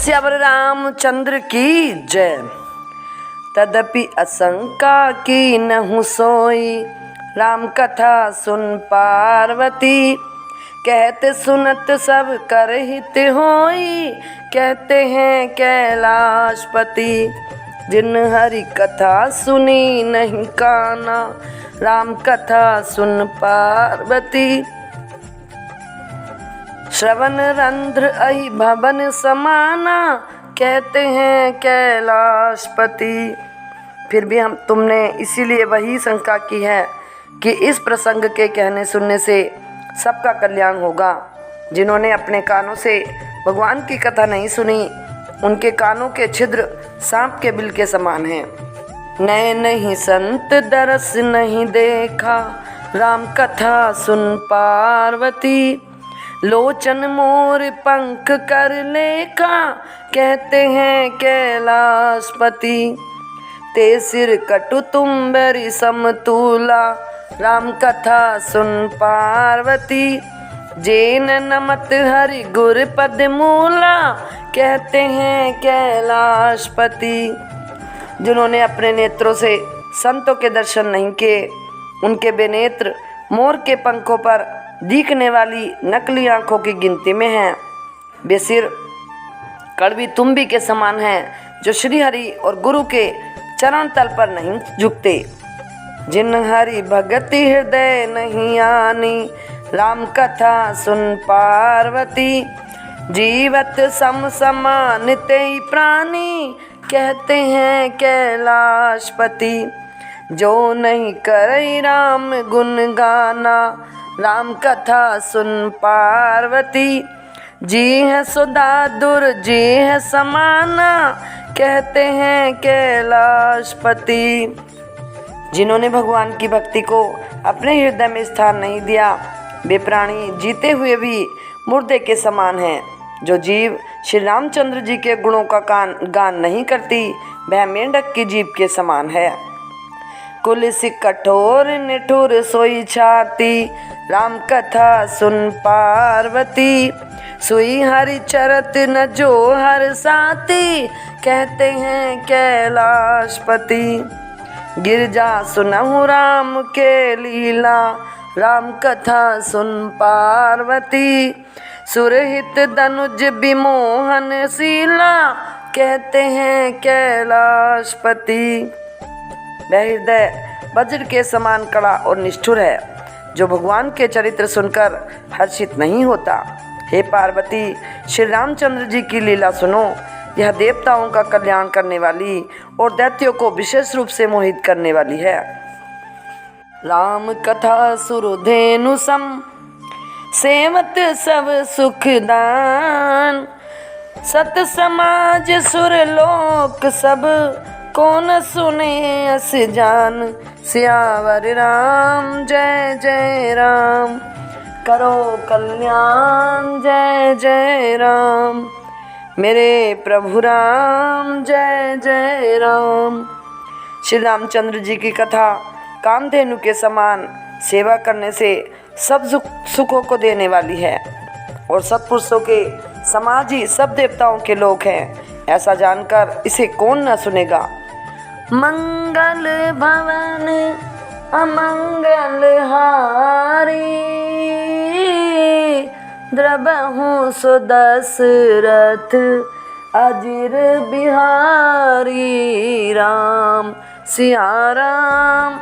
सियावर रामचंद्र की जय। तदपि आशंका की नहु सोई, राम कथा सुन पार्वती। कहते सुनत सब कर हित होई, कहते हैं कैलाशपति। जिन हरि कथा सुनी नहीं काना, राम कथा सुन पार्वती। श्रवण रंध्र अहि भवन समाना, कहते हैं कैलाशपति। फिर भी तुमने इसीलिए वही शंका की है कि इस प्रसंग के कहने सुनने से सबका कल्याण होगा। जिन्होंने अपने कानों से भगवान की कथा नहीं सुनी, उनके कानों के छिद्र सांप के बिल के समान हैं। नए नहीं संत दरस नहीं देखा, राम कथा सुन पार्वती। लोचन मोर पंख कर लेखा, कहते हैं कैलाशपति। ते सिर कटु तुम्बरी समतूला, राम कथा सुन पार्वती। जैन नमत हरि गुर पद मूला, कहते हैं कैलाशपति। जिन्होंने अपने नेत्रों से संतों के दर्शन नहीं किए, उनके बेनेत्र मोर के पंखों पर दिखने वाली नकली आंखों की गिनती में हैं। वे सिर कड़वी तुम्बी के समान हैं, जो श्री हरि और गुरु के चरण तल पर नहीं झुकते। जिन हरि भगति हृदय नहीं आनी, राम कथा सुन पार्वती। जीवत सम समान तेई प्राणी, कहते हैं कैलाशपति। जो नहीं करई राम गुण गाना, राम कथा सुन पार्वती। जी है सुदादुर जी है समाना, कहते हैं कैलाशपति। जिन्होंने भगवान की भक्ति को अपने हृदय में स्थान नहीं दिया, वे प्राणी जीते हुए भी मुर्दे के समान हैं। जो जीव श्री रामचंद्र जी के गुणों का गान नहीं करती, वह मेंढक की जीभ के समान है। कुलिस कठोर निठुर सोई छाती, राम कथा सुन पार्वती। सुई हरि चरत न जो हर साथी, कहते हैं कैलाशपति। गिरजा सुनहु राम के लीला, राम कथा सुन पार्वती। सुरहित दनुज विमोहन शीला, कहते हैं कैलाशपति। वह हृदय वज्र के समान कड़ा और निष्ठुर है, जो भगवान के चरित्र सुनकर हर्षित नहीं होता। हे पार्वती, श्री रामचंद्र जी की लीला सुनो। यह देवताओं का कल्याण करने वाली और दैत्यों को विशेष रूप से मोहित करने वाली है। राम कथा सुरधेनु सम, सेवत सब सुखदान। सत समाज सुर लोक सब, कौन सुने अस जान। सियावर राम जय जय राम, करो कल्याण जय जय राम। मेरे प्रभु राम जय जय राम। श्री रामचंद्र जी की कथा कामधेनु के समान सेवा करने से सब सुखों को देने वाली है, और सत्पुरुषों के समाज ही सब देवताओं के लोक हैं। ऐसा जानकर इसे कौन न सुनेगा। मंगल भवन अमंगल हारी, द्रबहु सो दशरथ अजिर बिहारी। राम सिया राम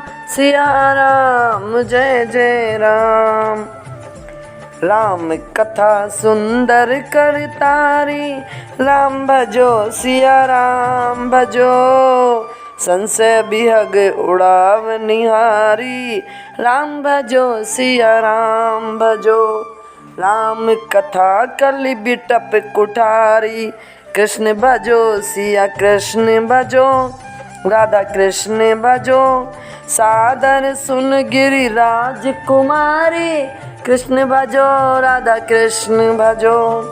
जय जय राम। राम कथा सुंदर कर तारी, राम भजो सिया राम भजो। संशय बिहग उड़ाव निहारी, राम भजो सिया राम भजो। राम कथा कलि बिटप कुठारी, कृष्ण भजो सिया कृष्ण भजो। राधा कृष्ण भजो, सादर सुन गिरिराज कुमारी। कृष्ण भजो राधा कृष्ण भजो।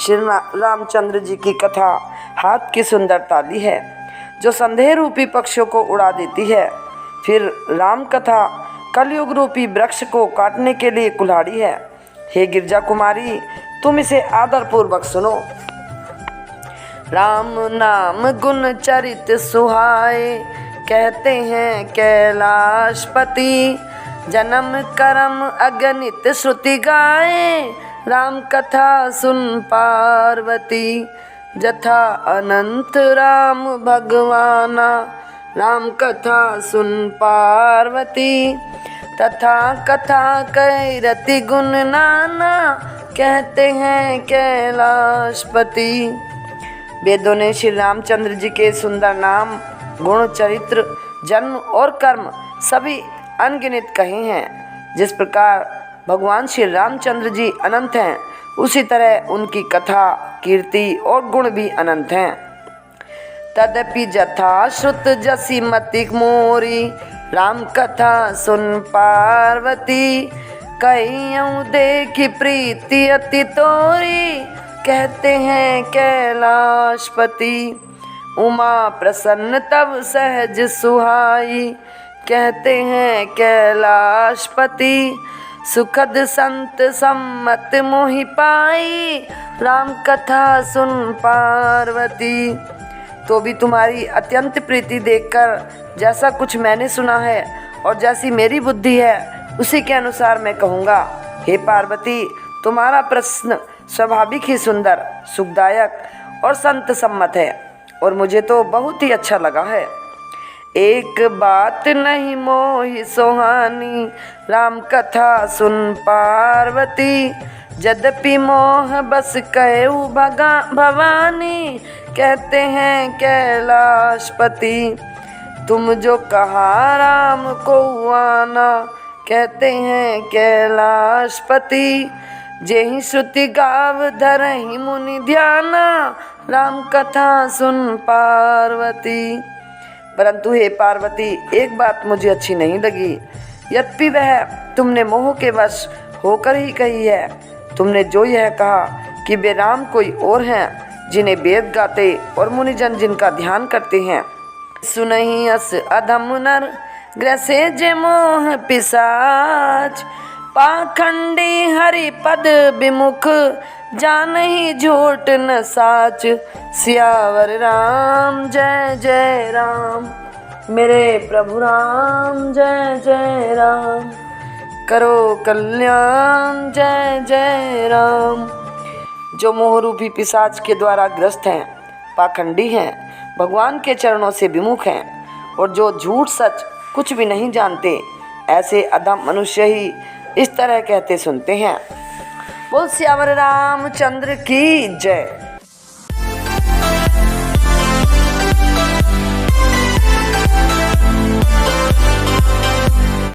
श्री रामचंद्र जी की कथा हाथ की सुंदर ताली है, जो संदेह रूपी पक्षियों को उड़ा देती है। फिर राम कथा कलयुग रूपी वृक्ष को काटने के लिए कुल्हाड़ी है। हे गिरजा कुमारी, तुम इसे आदरपूर्वक सुनो। राम नाम गुण चरित सुहाए, कहते हैं कैलाशपति। जन्म कर्म अगणित श्रुति गाए, राम कथा सुन पार्वती। जथा अनंत राम भगवाना, राम कथा सुन पार्वती। तथा कथा कैरति गुण नाना, कहते हैं कैलाशपति। वेदों ने श्री रामचंद्र जी के सुंदर नाम, गुण, चरित्र, जन्म और कर्म सभी अनगिनत कहे हैं। जिस प्रकार भगवान श्री रामचंद्र जी अनंत हैं, उसी तरह उनकी कथा, कीर्ति और गुण भी अनंत हैं। तदपि जथा श्रुत जसी मति मोरी, राम कथा सुन पार्वती। कहियों देखी प्रीति अति तोरी, कहते हैं कैलाशपति। उमा प्रसन्न तब सहज सुहाई, कहते हैं कैलाशपति। सुखद संत सम्मत मोहि पाई, राम कथा सुन पार्वती। तो भी तुम्हारी अत्यंत प्रीति देखकर जैसा कुछ मैंने सुना है और जैसी मेरी बुद्धि है, उसी के अनुसार मैं कहूँगा। हे पार्वती, तुम्हारा प्रश्न स्वाभाविक ही सुंदर, सुखदायक और संत सम्मत है और मुझे तो बहुत ही अच्छा लगा है। एक बात नहीं मोहि सोहानी, राम कथा सुन पार्वती। यद्यपि मोह बस कहु भवानी, कहते हैं कैलाशपति। तुम जो कहा राम को आना, कहते हैं कैलाशपति। जेहि श्रुति गाव धरहि मुनि ध्याना, राम कथा सुन पार्वती। परंतु हे पार्वती, एक बात मुझे अच्छी नहीं लगी। यद्यपि वह तुमने मोह के वश होकर ही कही है। तुमने जो यह कहा कि वे राम कोई और हैं, जिन्हें वेद गाते और मुनिजन जिनका ध्यान करते हैं। सुनहि अस अधम नर, ग्रसे जे मोह पिशाच। पाखंडी हरि पद विमुख, जानहि झूठ न साच। सियावर राम जय जय राम, मेरे प्रभु राम जय जय राम। करो कल्याण जय जय राम। जो मोहरूपी पिशाच के द्वारा ग्रस्त हैं, पाखंडी हैं, भगवान के चरणों से विमुख हैं और जो झूठ सच कुछ भी नहीं जानते, ऐसे अधम मनुष्य ही इस तरह कहते सुनते हैं। बोल सियावर रामचंद्र की जय।